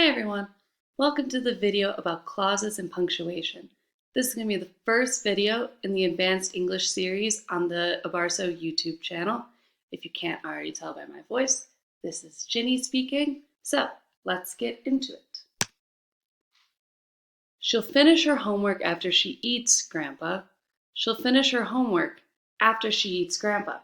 Hi everyone, welcome to the video about clauses and punctuation. This is going to be the first video in the Advanced English series on the Abarso YouTube channel. If you can't already tell by my voice, this is Ginny speaking, so let's get into it. She'll finish her homework after she eats, Grandpa. She'll finish her homework after she eats, Grandpa.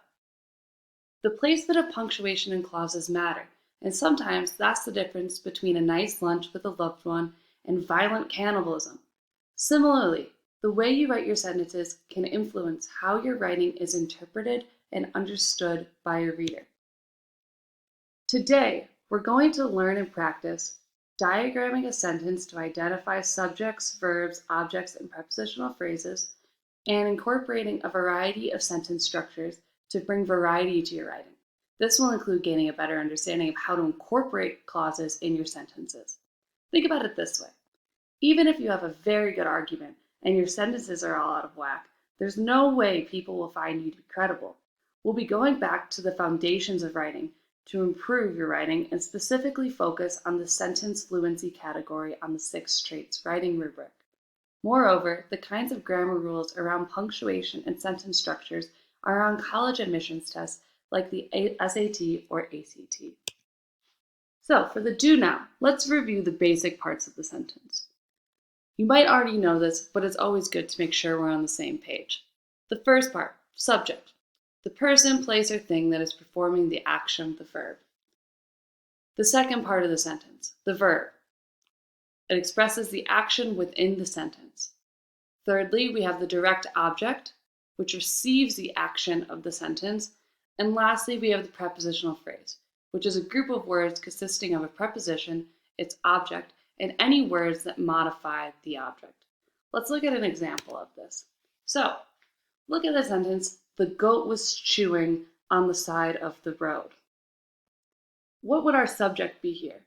The placement of punctuation in clauses matter, and sometimes that's the difference between a nice lunch with a loved one and violent cannibalism. Similarly, the way you write your sentences can influence how your writing is interpreted and understood by your reader. Today, we're going to learn and practice diagramming a sentence to identify subjects, verbs, objects, and prepositional phrases, and incorporating a variety of sentence structures to bring variety to your writing. This will include gaining a better understanding of how to incorporate clauses in your sentences. Think about it this way. Even if you have a very good argument and your sentences are all out of whack, there's no way people will find you to be credible. We'll be going back to the foundations of writing to improve your writing and specifically focus on the sentence fluency category on the 6 Traits writing rubric. Moreover, the kinds of grammar rules around punctuation and sentence structures are on college admissions tests like the SAT or ACT. So for the do now, let's review the basic parts of the sentence. You might already know this, but it's always good to make sure we're on the same page. The first part, subject. The person, place, or thing that is performing the action, the verb. The second part of the sentence, the verb. It expresses the action within the sentence. Thirdly, we have the direct object, which receives the action of the sentence. And lastly, we have the prepositional phrase, which is a group of words consisting of a preposition, its object, and any words that modify the object. Let's look at an example of this. So, look at the sentence, the goat was chewing on the side of the road. What would our subject be here?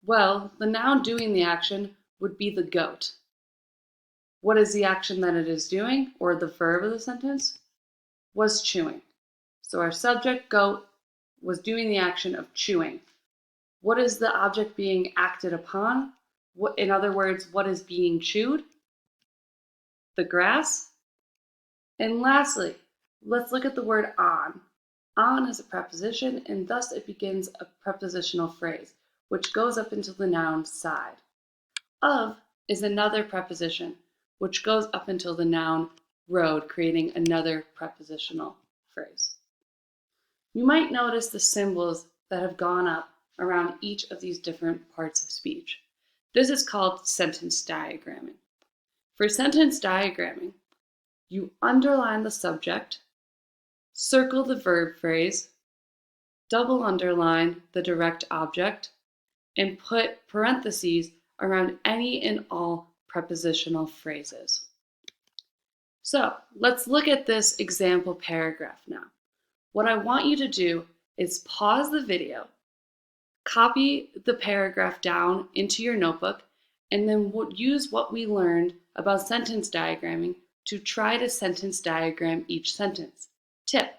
Well, the noun doing the action would be the goat. What is the action that it is doing, or the verb of the sentence? Was chewing. So our subject, goat, was doing the action of chewing. What is the object being acted upon? In other words, what is being chewed? The grass. And lastly, let's look at the word on. On is a preposition, and thus it begins a prepositional phrase, which goes up into the noun side. Of is another preposition, which goes up until the noun road, creating another prepositional phrase. You might notice the symbols that have gone up around each of these different parts of speech. This is called sentence diagramming. For sentence diagramming, you underline the subject, circle the verb phrase, double underline the direct object, and put parentheses around any and all prepositional phrases. So let's look at this example paragraph now. What I want you to do is pause the video, copy the paragraph down into your notebook, and then use what we learned about sentence diagramming to try to sentence diagram each sentence. Tip: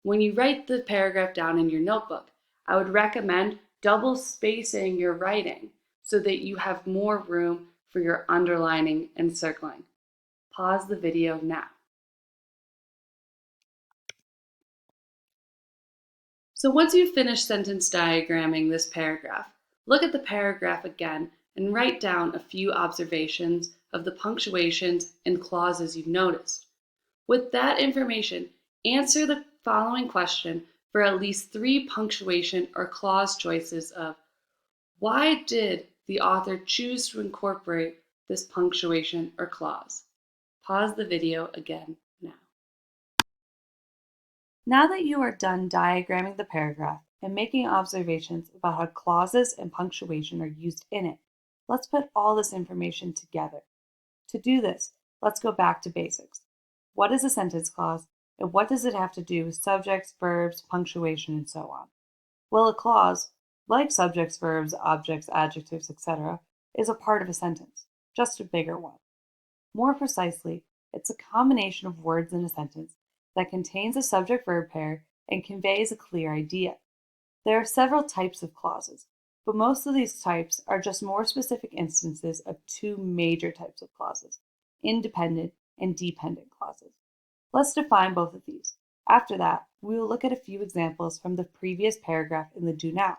when you write the paragraph down in your notebook, I would recommend double spacing your writing so that you have more room for your underlining and circling. Pause the video now. So once you've finished sentence diagramming this paragraph, look at the paragraph again and write down a few observations of the punctuations and clauses you've noticed. With that information, answer the following question for at least 3 punctuation or clause choices of why did the author choose to incorporate this punctuation or clause? Pause the video again now. Now that you are done diagramming the paragraph and making observations about how clauses and punctuation are used in it, let's put all this information together. To do this, let's go back to basics. What is a sentence clause, and what does it have to do with subjects, verbs, punctuation, and so on? Well, a clause, like subjects, verbs, objects, adjectives, etc., is a part of a sentence, just a bigger one. More precisely, it's a combination of words in a sentence that contains a subject-verb pair and conveys a clear idea. There are several types of clauses. but most of these types are just more specific instances of two major types of clauses, independent and dependent clauses. Let's define both of these. After that, we will look at a few examples from the previous paragraph in the do now.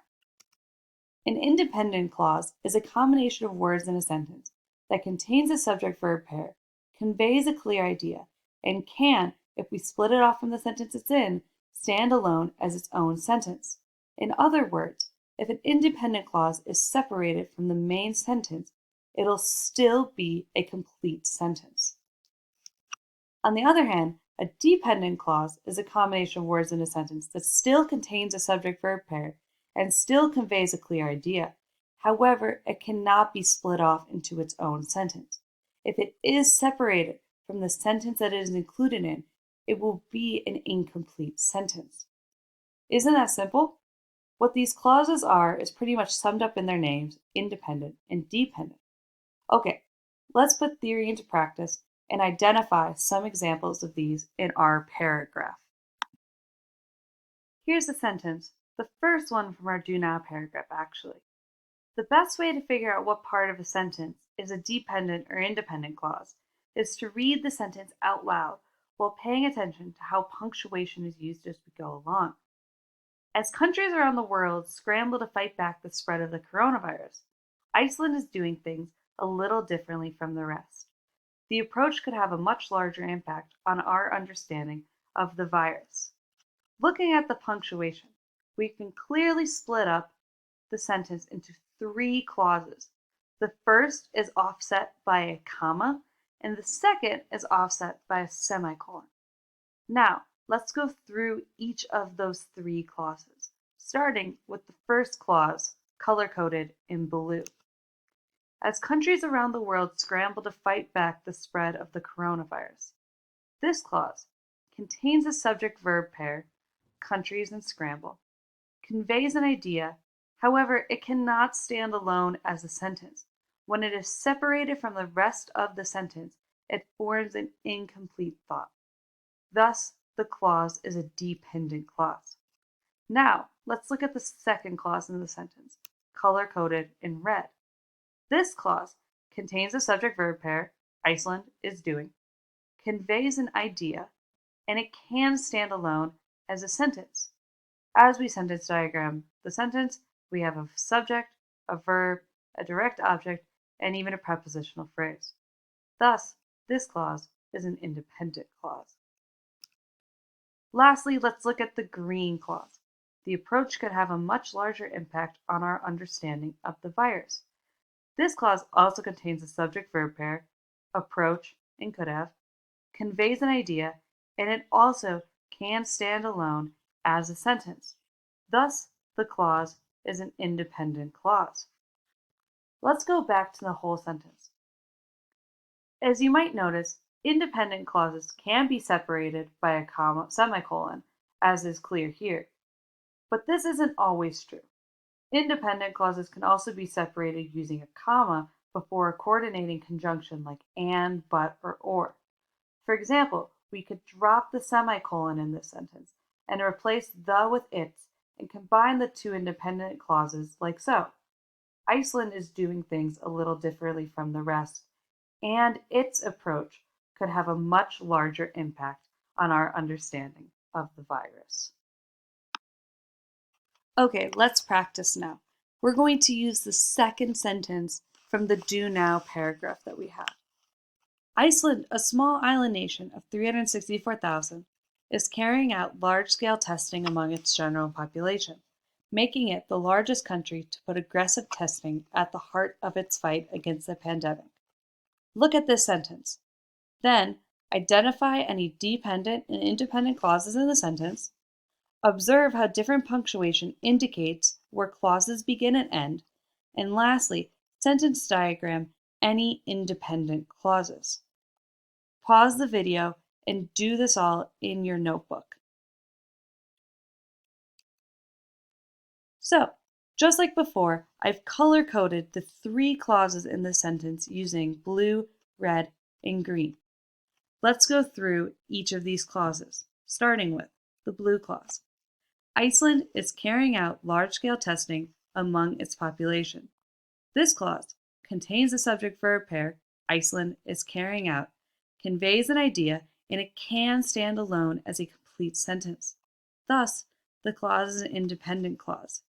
An independent clause is a combination of words in a sentence that contains a subject-verb pair, conveys a clear idea, and can, if we split it off from the sentence it's in, stand alone as its own sentence. In other words, if an independent clause is separated from the main sentence, it'll still be a complete sentence. On the other hand, a dependent clause is a combination of words in a sentence that still contains a subject-verb pair and still conveys a clear idea. However, it cannot be split off into its own sentence. If it is separated from the sentence that it is included in, it will be an incomplete sentence. Isn't that simple? What these clauses are is pretty much summed up in their names, independent and dependent. Okay, let's put theory into practice and identify some examples of these in our paragraph. Here's a sentence, the first one from our do now paragraph actually. The best way to figure out what part of a sentence is a dependent or independent clause is to read the sentence out loud while paying attention to how punctuation is used as we go along. As countries around the world scramble to fight back the spread of the coronavirus, Iceland is doing things a little differently from the rest. The approach could have a much larger impact on our understanding of the virus. Looking at the punctuation, we can clearly split up the sentence into three clauses. The first is offset by a comma, and the second is offset by a semicolon. Now, let's go through each of those three clauses, starting with the first clause, color-coded in blue. As countries around the world scramble to fight back the spread of the coronavirus. This clause contains a subject-verb pair, countries and scramble, conveys an idea, however, it cannot stand alone as a sentence. When it is separated from the rest of the sentence, it forms an incomplete thought. Thus, the clause is a dependent clause. Now, let's look at the second clause in the sentence, color-coded in red. This clause contains a subject-verb pair, Iceland is doing, conveys an idea, and it can stand alone as a sentence. As we sentence diagram the sentence, we have a subject, a verb, a direct object, and even a prepositional phrase. Thus, this clause is an independent clause. Lastly, let's look at the green clause. The approach could have a much larger impact on our understanding of the virus. This clause also contains a subject-verb pair, approach and could have, conveys an idea, and it also can stand alone as a sentence. Thus, the clause is an independent clause. Let's go back to the whole sentence. As you might notice, independent clauses can be separated by a comma, semicolon, as is clear here. But this isn't always true. Independent clauses can also be separated using a comma before a coordinating conjunction like and, but, or. For example, we could drop the semicolon in this sentence and replace the with its and combine the two independent clauses like so. Iceland is doing things a little differently from the rest, and its approach could have a much larger impact on our understanding of the virus. Okay, let's practice now. We're going to use the second sentence from the do now paragraph that we have. Iceland, a small island nation of 364,000, is carrying out large-scale testing among its general population, making it the largest country to put aggressive testing at the heart of its fight against the pandemic. Look at this sentence. Then, identify any dependent and independent clauses in the sentence. Observe how different punctuation indicates where clauses begin and end. And lastly, sentence diagram any independent clauses. Pause the video and do this all in your notebook. So, just like before, I've color-coded the three clauses in the sentence using blue, red, and green. Let's go through each of these clauses, starting with the blue clause. Iceland is carrying out large-scale testing among its population. This clause contains the subject-verb pair, Iceland is carrying out, conveys an idea, and it can stand alone as a complete sentence. Thus, the clause is an independent clause.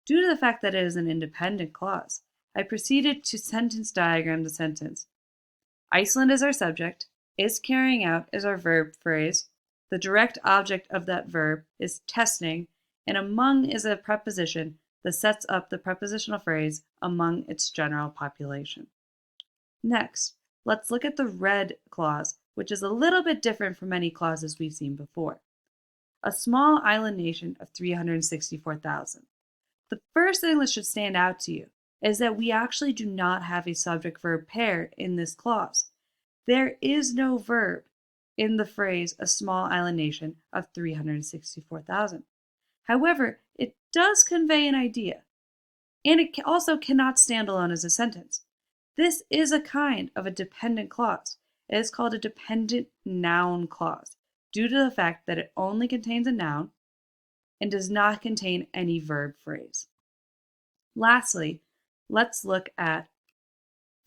Due to the fact that it is an independent clause, I proceeded to sentence diagram the sentence. Iceland is our subject, is carrying out is our verb phrase, the direct object of that verb is testing, and among is a preposition that sets up the prepositional phrase among its general population. Next, let's look at the red clause, which is a little bit different from many clauses we've seen before. A small island nation of 364,000. The first thing that should stand out to you is that we actually do not have a subject-verb pair in this clause. There is no verb in the phrase a small island nation of 364,000. However, it does convey an idea, and it also cannot stand alone as a sentence. This is a kind of a dependent clause. It is called a dependent noun clause due to the fact that it only contains a noun and does not contain any verb phrase. Lastly, let's look at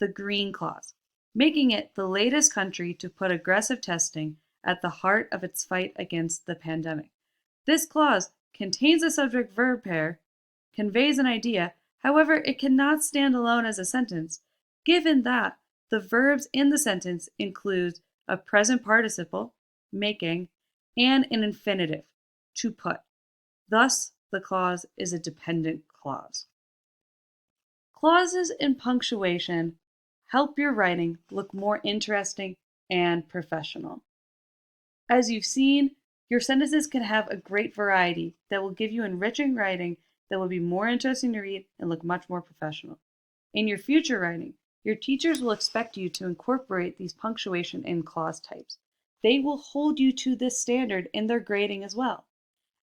the green clause, making it the latest country to put aggressive testing at the heart of its fight against the pandemic. This clause contains a subject-verb pair, conveys an idea, however, it cannot stand alone as a sentence, given that the verbs in the sentence include a present participle, making, and an infinitive, to put. Thus, the clause is a dependent clause. Clauses in punctuation help your writing look more interesting and professional. As you've seen, your sentences can have a great variety that will give you enriching writing that will be more interesting to read and look much more professional. In your future writing, your teachers will expect you to incorporate these punctuation and clause types. They will hold you to this standard in their grading as well.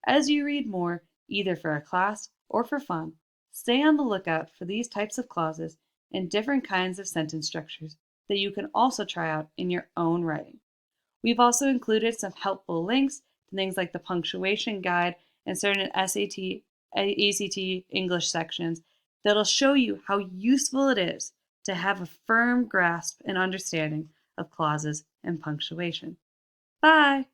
As you read more, either for a class or for fun, stay on the lookout for these types of clauses and different kinds of sentence structures that you can also try out in your own writing. We've also included some helpful links to things like the punctuation guide and certain SAT, ACT English sections that'll show you how useful it is to have a firm grasp and understanding of clauses and punctuation. Bye!